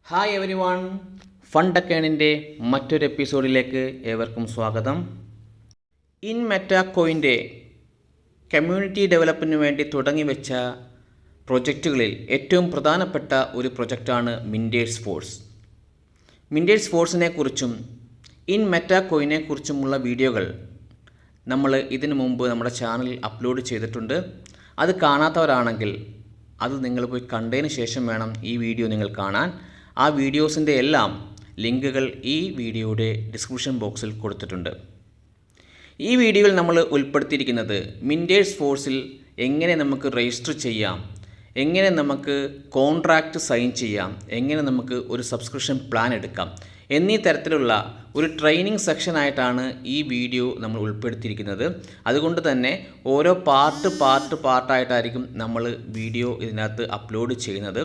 Hi every one, ഫണ്ടക്കേണിൻ്റെ മറ്റൊരു എപ്പിസോഡിലേക്ക് ഏവർക്കും സ്വാഗതം. ഇൻ മെറ്റാകോയിൻ്റെ കമ്മ്യൂണിറ്റി ഡെവലപ്പിന് വേണ്ടി തുടങ്ങി വെച്ച പ്രൊജക്റ്റുകളിൽ ഏറ്റവും പ്രധാനപ്പെട്ട ഒരു പ്രൊജക്റ്റാണ് മിൻറ്റേഴ്സ് ഫോഴ്സ്. മിൻറ്റേഴ്സ് ഫോഴ്സിനെ കുറിച്ചും ഇൻ മെറ്റാകോയിനെ കുറിച്ചുമുള്ള വീഡിയോകൾ നമ്മൾ ഇതിനു മുമ്പ് നമ്മുടെ ചാനലിൽ അപ്ലോഡ് ചെയ്തിട്ടുണ്ട്. അത് കാണാത്തവരാണെങ്കിൽ അത് നിങ്ങൾ പോയി കണ്ടതിന് ശേഷം വേണം ഈ വീഡിയോ നിങ്ങൾ കാണാൻ. ആ വീഡിയോസിൻ്റെ എല്ലാം ലിങ്കുകൾ ഈ വീഡിയോയുടെ ഡിസ്ക്രിപ്ഷൻ ബോക്സിൽ കൊടുത്തിട്ടുണ്ട്. ഈ വീഡിയോയിൽ നമ്മൾ ഉൾപ്പെടുത്തിയിരിക്കുന്നത് മിൻറ്റേഴ്സ് ഫോഴ്സിൽ എങ്ങനെ നമുക്ക് രജിസ്റ്റർ ചെയ്യാം, എങ്ങനെ നമുക്ക് കോൺട്രാക്റ്റ് സൈൻ ചെയ്യാം, എങ്ങനെ നമുക്ക് ഒരു സബ്സ്ക്രിപ്ഷൻ പ്ലാൻ എടുക്കാം എന്നീ തരത്തിലുള്ള ഒരു ട്രെയിനിങ് സെക്ഷനായിട്ടാണ് ഈ വീഡിയോ നമ്മൾ ഉൾപ്പെടുത്തിയിരിക്കുന്നത്. അതുകൊണ്ട് തന്നെ ഓരോ പാർട്ടായിട്ടായിരിക്കും നമ്മൾ വീഡിയോ ഇതിനകത്ത് അപ്ലോഡ് ചെയ്യുന്നത്.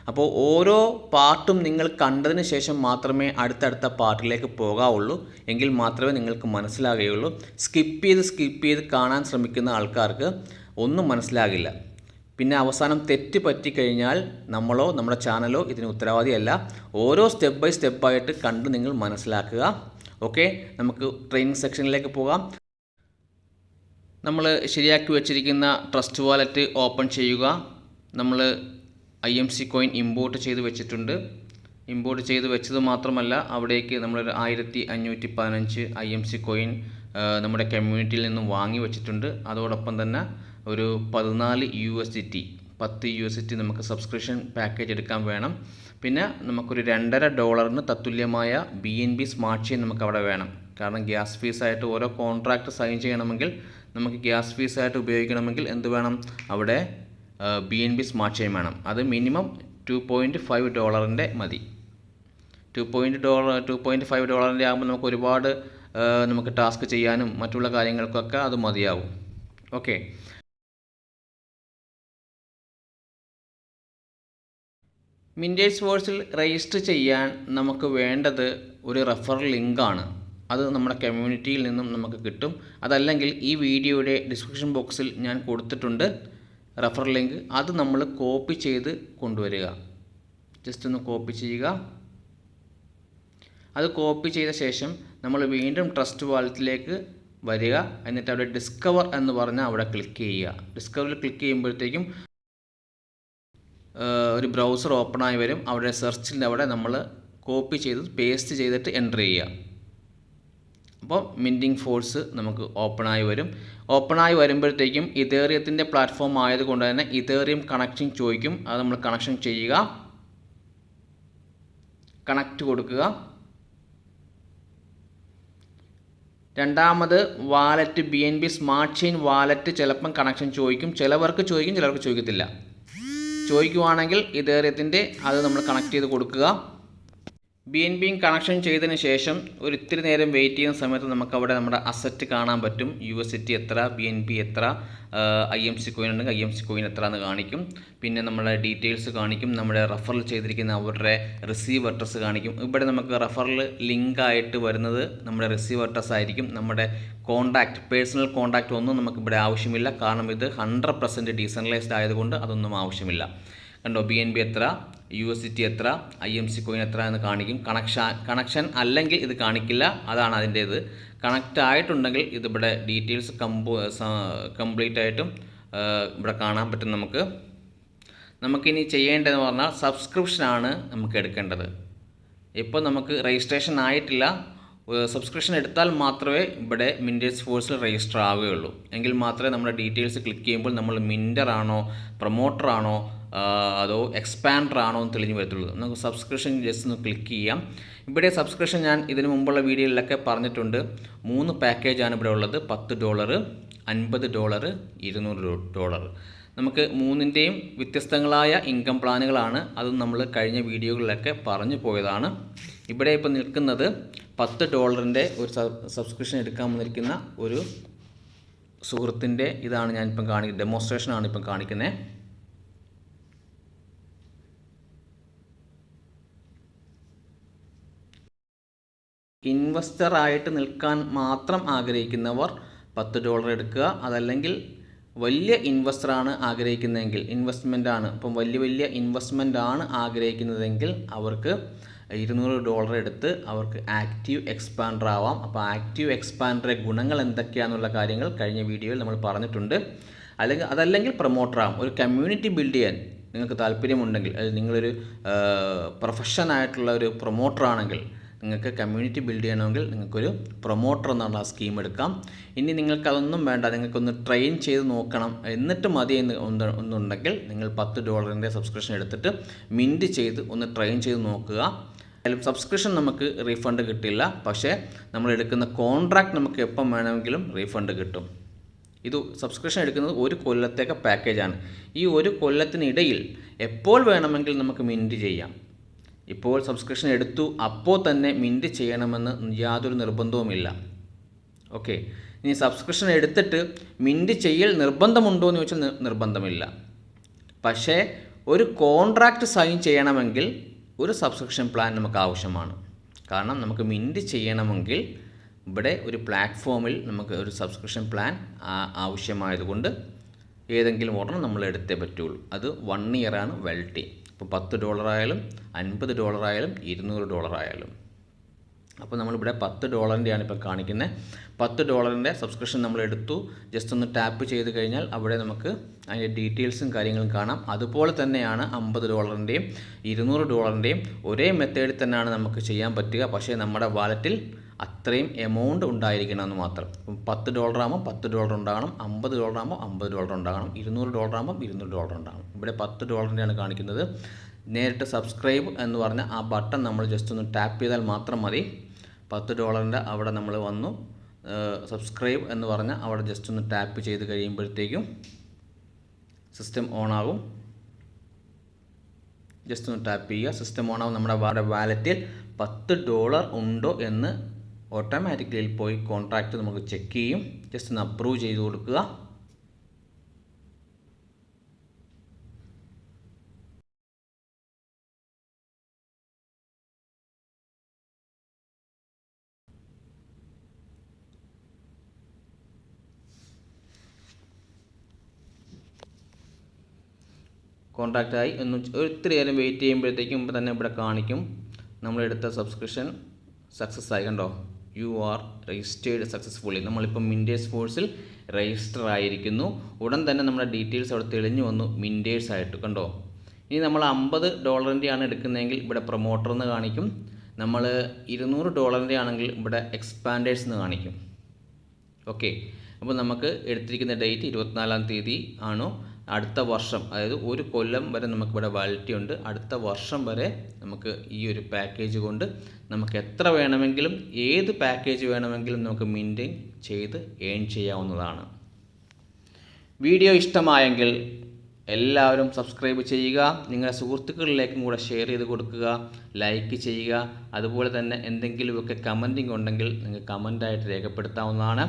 അപ്പോൾ ഓരോ പാർട്ടും നിങ്ങൾ കണ്ടതിന് ശേഷം മാത്രമേ അടുത്തടുത്ത പാർട്ടിലേക്ക് പോകാവുള്ളൂ. എങ്കിൽ മാത്രമേ നിങ്ങൾക്ക് മനസ്സിലാകുകയുള്ളൂ. സ്കിപ്പ് ചെയ്ത് കാണാൻ ശ്രമിക്കുന്ന ആൾക്കാർക്ക് ഒന്നും മനസ്സിലാകില്ല. പിന്നെ അവസാനം തെറ്റ് പറ്റിക്കഴിഞ്ഞാൽ നമ്മളോ നമ്മുടെ ചാനലോ ഇതിന് ഉത്തരവാദിയല്ല. ഓരോ സ്റ്റെപ്പ് ബൈ സ്റ്റെപ്പായിട്ട് കണ്ട് നിങ്ങൾ മനസ്സിലാക്കുക. ഓക്കെ, നമുക്ക് ട്രെയിനിങ് സെക്ഷനിലേക്ക് പോകാം. നമ്മൾ ശരിയാക്കി വെച്ചിരിക്കുന്ന ട്രസ്റ്റ് വാലറ്റ് ഓപ്പൺ ചെയ്യുക. നമ്മൾ IMC കോയിൻ ഇമ്പോർട്ട് ചെയ്ത് വെച്ചിട്ടുണ്ട്. ഇമ്പോർട്ട് ചെയ്ത് വെച്ചത് മാത്രമല്ല, അവിടേക്ക് നമ്മളൊരു 1515 IMC കോയിൻ നമ്മുടെ കമ്മ്യൂണിറ്റിയിൽ നിന്നും വാങ്ങി വെച്ചിട്ടുണ്ട്. അതോടൊപ്പം തന്നെ ഒരു 14 USDT 10 USDT നമുക്ക് സബ്സ്ക്രിപ്ഷൻ പാക്കേജ് എടുക്കാൻ വേണം. പിന്നെ നമുക്കൊരു $2.5 തത്തുല്യമായ BNB സ്മാർട്ട് ചെയിൻ നമുക്ക് അവിടെ വേണം. കാരണം ഗ്യാസ് ഫീസായിട്ട് ഓരോ കോൺട്രാക്റ്റ് സൈൻ ചെയ്യണമെങ്കിൽ, നമുക്ക് ഗ്യാസ് ഫീസായിട്ട് ഉപയോഗിക്കണമെങ്കിൽ എന്ത് വേണം? അവിടെ BNB സ്മാർട്ട് ചെയിൻ വേണം. അത് മിനിമം $2.5 മതി. $2.5 ആകുമ്പോൾ നമുക്ക് ഒരുപാട് നമുക്ക് ടാസ്ക് ചെയ്യാനും മറ്റുള്ള കാര്യങ്ങൾക്കൊക്കെ അത് മതിയാവും. ഓക്കെ, മിൻറ്റേഴ്സ് ഫോഴ്സിൽ രജിസ്റ്റർ ചെയ്യാൻ നമുക്ക് വേണ്ടത് ഒരു റെഫറൽ ലിങ്കാണ്. അത് നമ്മുടെ കമ്മ്യൂണിറ്റിയിൽ നിന്നും നമുക്ക് കിട്ടും. അതല്ലെങ്കിൽ ഈ വീഡിയോയുടെ ഡിസ്ക്രിപ്ഷൻ ബോക്സിൽ ഞാൻ കൊടുത്തിട്ടുണ്ട് റെഫറൽ ലിങ്ക്. അത് നമ്മൾ കോപ്പി ചെയ്ത് കൊണ്ടുവരിക. ജസ്റ്റ് ഒന്ന് കോപ്പി ചെയ്യുക. അത് കോപ്പി ചെയ്ത ശേഷം നമ്മൾ വീണ്ടും ട്രസ്റ്റ് വാലറ്റിലേക്ക് വരിക. എന്നിട്ട് അവിടെ ഡിസ്കവർ എന്ന് പറഞ്ഞാൽ അവിടെ ക്ലിക്ക് ചെയ്യുക. ഡിസ്കവറിൽ ക്ലിക്ക് ചെയ്യുമ്പോഴത്തേക്കും ഒരു ബ്രൗസർ ഓപ്പണായി വരും. അവിടെ സെർച്ചിൻ്റെ അവിടെ നമ്മൾ കോപ്പി ചെയ്ത് പേസ്റ്റ് ചെയ്തിട്ട് എൻ്റർ ചെയ്യുക. അപ്പോൾ മിൻറ്റിംഗ് ഫോഴ്സ് നമുക്ക് ഓപ്പണായി വരും. ഓപ്പണായി വരുമ്പോഴത്തേക്കും ഇതേറിയത്തിൻ്റെ പ്ലാറ്റ്ഫോം ആയതുകൊണ്ട് തന്നെ ഇതേറിയം കണക്ഷൻ ചോദിക്കും. അത് നമ്മൾ കണക്ഷൻ ചെയ്യുക, കണക്റ്റ് കൊടുക്കുക. രണ്ടാമത് wallet BNB smart chain wallet ചിലപ്പം കണക്ഷൻ ചോദിക്കും. ചിലവർക്ക് ചോദിക്കത്തില്ല. ചോദിക്കുവാണെങ്കിൽ ഇതേറിയത്തിൻ്റെ അത് നമ്മൾ കണക്ട് ചെയ്ത് കൊടുക്കുക. BNB കണക്ഷൻ ചെയ്തതിന് ശേഷം ഒരു ഇത്തിരി നേരം വെയിറ്റ് ചെയ്യുന്ന സമയത്ത് നമുക്കവിടെ നമ്മുടെ അസറ്റ് കാണാൻ പറ്റും. USDT എത്ര, BNB എത്ര, IMC കോയിൻ ഉണ്ടെങ്കിൽ IMC കോയിൻ എത്ര എന്ന് കാണിക്കും. പിന്നെ നമ്മുടെ ഡീറ്റെയിൽസ് കാണിക്കും. നമ്മുടെ റെഫറൽ ചെയ്തിരിക്കുന്ന അവരുടെ റിസീവ് അഡ്രസ്സ് കാണിക്കും. ഇവിടെ നമുക്ക് റെഫറൽ ലിങ്കായിട്ട് വരുന്നത് നമ്മുടെ റിസീവ് അഡ്രസ്സ് ആയിരിക്കും. നമ്മുടെ പേഴ്സണൽ കോൺടാക്റ്റ് ഒന്നും നമുക്കിവിടെ ആവശ്യമില്ല. കാരണം ഇത് 100% ഡീസെൻട്രലൈസ്ഡ് ആയതുകൊണ്ട് അതൊന്നും ആവശ്യമില്ല. കണ്ടോ, BNB എത്ര, USDT എത്ര, IMC കോയിൻ എത്ര എന്ന് കാണിക്കും. കണക്ഷൻ അല്ലെങ്കിൽ ഇത് കാണിക്കില്ല. അതാണ് അതിൻ്റെ ഇത്. കണക്റ്റ് ആയിട്ടുണ്ടെങ്കിൽ ഇതിവിടെ ഡീറ്റെയിൽസ് കംപ്ലീറ്റ് ആയിട്ടും ഇവിടെ കാണാൻ പറ്റും. നമുക്കിനി ചെയ്യേണ്ടതെന്ന് പറഞ്ഞാൽ സബ്സ്ക്രിപ്ഷനാണ് നമുക്ക് എടുക്കേണ്ടത്. ഇപ്പോൾ നമുക്ക് രജിസ്ട്രേഷൻ ആയിട്ടില്ല. സബ്സ്ക്രിപ്ഷൻ എടുത്താൽ മാത്രമേ ഇവിടെ മിൻറ്റേഴ്സ് ഫോഴ്സിൽ രജിസ്റ്റർ ആവുകയുള്ളൂ. എങ്കിൽ മാത്രമേ നമ്മുടെ ഡീറ്റെയിൽസ് ക്ലിക്ക് ചെയ്യുമ്പോൾ നമ്മൾ മിൻറ്ററാണോ പ്രൊമോട്ടറാണോ അതോ എക്സ്പാൻഡർ ആണോ എന്ന് തെളിഞ്ഞ് വരത്തുള്ളൂ. നമുക്ക് സബ്സ്ക്രിപ്ഷൻ ജസ്റ്റ് ഒന്ന് ക്ലിക്ക് ചെയ്യാം. ഇവിടെ സബ്സ്ക്രിപ്ഷൻ ഞാൻ ഇതിനു മുമ്പുള്ള വീഡിയോയിലൊക്കെ പറഞ്ഞിട്ടുണ്ട്. 3 പാക്കേജാണ് ഇവിടെ ഉള്ളത്. $10, $50, $200. നമുക്ക് 3ൻ്റെയും വ്യത്യസ്തങ്ങളായ ഇൻകം പ്ലാനുകളാണ്. അതും നമ്മൾ കഴിഞ്ഞ വീഡിയോകളിലൊക്കെ പറഞ്ഞു പോയതാണ്. ഇവിടെ ഇപ്പോൾ നിൽക്കുന്നത് $10 ഒരു സബ്സ്ക്രിപ്ഷൻ എടുക്കാൻ വന്നിരിക്കുന്ന ഒരു സുഹൃത്തിൻ്റെ ഇതാണ് ഞാനിപ്പം ഡെമോൺസ്ട്രേഷനാണ് ഇപ്പം കാണിക്കുന്നത്. ഇൻവെസ്റ്ററായിട്ട് നിൽക്കാൻ മാത്രം ആഗ്രഹിക്കുന്നവർ $10 എടുക്കുക. അതല്ലെങ്കിൽ വലിയ ഇൻവെസ്റ്ററാണ് ആഗ്രഹിക്കുന്നതെങ്കിൽ, ഇൻവെസ്റ്റ്മെൻറ്റാണ് ഇപ്പം വലിയ ഇൻവെസ്റ്റ്മെൻറ്റാണ് ആഗ്രഹിക്കുന്നതെങ്കിൽ അവർക്ക് $200 എടുത്ത് അവർക്ക് ആക്റ്റീവ് എക്സ്പാൻഡർ ആവാം. അപ്പോൾ ആക്റ്റീവ് എക്സ്പാൻഡറെ ഗുണങ്ങൾ എന്തൊക്കെയാണെന്നുള്ള കാര്യങ്ങൾ കഴിഞ്ഞ വീഡിയോയിൽ നമ്മൾ പറഞ്ഞിട്ടുണ്ട്. അതല്ലെങ്കിൽ പ്രൊമോട്ടറാകും. ഒരു കമ്മ്യൂണിറ്റി ബിൽഡ് ചെയ്യാൻ നിങ്ങൾക്ക് താല്പര്യമുണ്ടെങ്കിൽ, അത് നിങ്ങളൊരു പ്രൊഫഷനായിട്ടുള്ള ഒരു പ്രൊമോട്ടറാണെങ്കിൽ, നിങ്ങൾക്ക് കമ്മ്യൂണിറ്റി ബിൽഡ് ചെയ്യണമെങ്കിൽ നിങ്ങൾക്കൊരു പ്രൊമോട്ടർ എന്നുള്ള സ്കീം എടുക്കാം. ഇനി നിങ്ങൾക്കതൊന്നും വേണ്ട, നിങ്ങൾക്കൊന്ന് ട്രെയിൻ ചെയ്ത് നോക്കണം എന്നിട്ട് മതി എന്നുണ്ടെങ്കിൽ നിങ്ങൾ $10 സബ്സ്ക്രിപ്ഷൻ എടുത്തിട്ട് മിൻറ്റ് ചെയ്ത് ഒന്ന് ട്രെയിൻ ചെയ്ത് നോക്കുക. സബ്സ്ക്രിപ്ഷൻ നമുക്ക് റീഫണ്ട് കിട്ടില്ല, പക്ഷേ നമ്മൾ എടുക്കുന്ന കോൺട്രാക്റ്റ് നമുക്ക് എപ്പം വേണമെങ്കിലും റീഫണ്ട് കിട്ടും. ഇത് സബ്സ്ക്രിപ്ഷൻ എടുക്കുന്നത് 1 കൊല്ലത്തേക്ക് പാക്കേജാണ്. ഈ 1 കൊല്ലത്തിനിടയിൽ എപ്പോൾ വേണമെങ്കിൽ നമുക്ക് മിൻറ്റ് ചെയ്യാം. ഇപ്പോൾ സബ്സ്ക്രിപ്ഷൻ എടുത്തു അപ്പോൾ തന്നെ മിൻറ്റ് ചെയ്യണമെന്ന് യാതൊരു നിർബന്ധവുമില്ല. ഓക്കെ, ഇനി സബ്സ്ക്രിപ്ഷൻ എടുത്തിട്ട് മിൻറ്റ് ചെയ്യൽ നിർബന്ധമുണ്ടോ എന്ന് ചോദിച്ചാൽ നിർബന്ധമില്ല. പക്ഷേ ഒരു കോൺട്രാക്റ്റ് സൈൻ ചെയ്യണമെങ്കിൽ ഒരു സബ്സ്ക്രിപ്ഷൻ പ്ലാൻ നമുക്ക് ആവശ്യമാണ്. കാരണം നമുക്ക് മിൻറ്റ് ചെയ്യണമെങ്കിൽ ഇവിടെ ഒരു പ്ലാറ്റ്ഫോമിൽ നമുക്ക് ഒരു സബ്സ്ക്രിപ്ഷൻ പ്ലാൻ ആവശ്യമായതുകൊണ്ട് ഏതെങ്കിലും ഒരെണ്ണം നമ്മൾ എടുത്തേ പറ്റുള്ളൂ. അത് 1 ഇയറാണ് വാലിഡിറ്റി. ഇപ്പോൾ $10 ആയാലും $50 ആയാലും $200 ആയാലും. അപ്പോൾ നമ്മളിവിടെ $10 ഇപ്പോൾ കാണിക്കുന്നത്. $10 സബ്സ്ക്രിപ്ഷൻ നമ്മൾ എടുത്തു. ജസ്റ്റ് ഒന്ന് ടാപ്പ് ചെയ്ത് കഴിഞ്ഞാൽ അവിടെ നമുക്ക് അതിൻ്റെ ഡീറ്റെയിൽസും കാര്യങ്ങളും കാണാം. അതുപോലെ തന്നെയാണ് $50 $200 ഒരേ മെത്തേഡിൽ തന്നെയാണ് നമുക്ക് ചെയ്യാൻ പറ്റുക. പക്ഷേ നമ്മുടെ വാലറ്റിൽ അത്രയും എമൗണ്ട് ഉണ്ടായിരിക്കണമെന്ന് മാത്രം. $10 ആകുമ്പോൾ $10 ഉണ്ടാകണം, $50 ആകുമ്പോൾ $50 ഉണ്ടാകണം, $200 ആകുമ്പോൾ $200 ഉണ്ടാകണം. ഇവിടെ $10 കാണിക്കുന്നത്. നേരിട്ട് സബ്സ്ക്രൈബ് എന്ന് പറഞ്ഞ ആ ബട്ടൺ നമ്മൾ ജസ്റ്റ് ഒന്ന് ടാപ്പ് ചെയ്താൽ മാത്രം മതി. $10 അവിടെ നമ്മൾ വന്നു, സബ്സ്ക്രൈബ് എന്ന് പറഞ്ഞാൽ അവിടെ ജസ്റ്റ് ഒന്ന് ടാപ്പ് ചെയ്ത് കഴിയുമ്പോഴത്തേക്കും സിസ്റ്റം ഓൺ ആകും. ജസ്റ്റ് ഒന്ന് ടാപ്പ് ചെയ്യുക, സിസ്റ്റം ഓൺ ആകും. നമ്മുടെ വാലറ്റിൽ $10 ഉണ്ടോ എന്ന് ഓട്ടോമാറ്റിക്കലി പോയി കോൺട്രാക്റ്റ് നമുക്ക് ചെക്ക് ചെയ്യും. ജസ്റ്റ് ഒന്ന് അപ്രൂവ് ചെയ്ത് കൊടുക്കുക. കോൺട്രാക്റ്റായി ഒന്ന് ഒത്തിരി നേരം വെയിറ്റ് ചെയ്യുമ്പോഴത്തേക്കും ഇപ്പോൾ തന്നെ ഇവിടെ കാണിക്കും നമ്മളെടുത്ത സബ്സ്ക്രിപ്ഷൻ സക്സസ് ആയി. കണ്ടോ, യു ആർ രജിസ്റ്റേർഡ് സക്സസ്ഫുള്ളി. നമ്മളിപ്പം മിൻറ്റേഴ്സ് ഫോഴ്സിൽ രജിസ്റ്റർ ആയിരിക്കുന്നു. ഉടൻ തന്നെ നമ്മുടെ ഡീറ്റെയിൽസ് അവിടെ തെളിഞ്ഞു വന്നു മിൻറ്റേഴ്സ് ആയിട്ട്. കണ്ടോ, ഇനി നമ്മൾ $50 ആണ് എടുക്കുന്നതെങ്കിൽ ഇവിടെ പ്രൊമോട്ടർ എന്ന് കാണിക്കും. നമ്മൾ $200 ആണെങ്കിൽ ഇവിടെ എക്സ്പാൻഡേഴ്സ് എന്ന് കാണിക്കും. ഓക്കെ, അപ്പോൾ നമുക്ക് എടുത്തിരിക്കുന്ന ഡേറ്റ് 24-ാം തീയതി ആണോ. അടുത്ത വർഷം, അതായത് 1 കൊല്ലം വരെ നമുക്കിവിടെ വാലിഡിറ്റി ഉണ്ട്. അടുത്ത വർഷം വരെ നമുക്ക് ഈ ഒരു പാക്കേജ് കൊണ്ട് നമുക്ക് എത്ര വേണമെങ്കിലും, ഏത് പാക്കേജ് വേണമെങ്കിലും നമുക്ക് മെയിൻറ്റെയിൻ ചെയ്ത് ഏൺ ചെയ്യാവുന്നതാണ്. വീഡിയോ ഇഷ്ടമായെങ്കിൽ എല്ലാവരും സബ്സ്ക്രൈബ് ചെയ്യുക, നിങ്ങളുടെ സുഹൃത്തുക്കളിലേക്കും കൂടെ ഷെയർ ചെയ്ത് കൊടുക്കുക, ലൈക്ക് ചെയ്യുക. അതുപോലെ തന്നെ എന്തെങ്കിലുമൊക്കെ കമൻറ്റിംഗ് ഉണ്ടെങ്കിൽ നിങ്ങൾക്ക് കമൻറ്റായിട്ട് രേഖപ്പെടുത്താവുന്നതാണ്.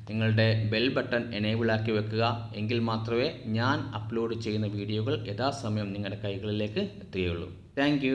നിങ്ങളുടെ ബെൽ ബട്ടൺ എനേബിൾ ആക്കി വെക്കുക. എങ്കിൽ മാത്രമേ ഞാൻ അപ്ലോഡ് ചെയ്യുന്ന വീഡിയോകൾ യഥാസമയം നിങ്ങളുടെ കൈകളിലേക്ക് എത്തുകയുള്ളൂ. താങ്ക്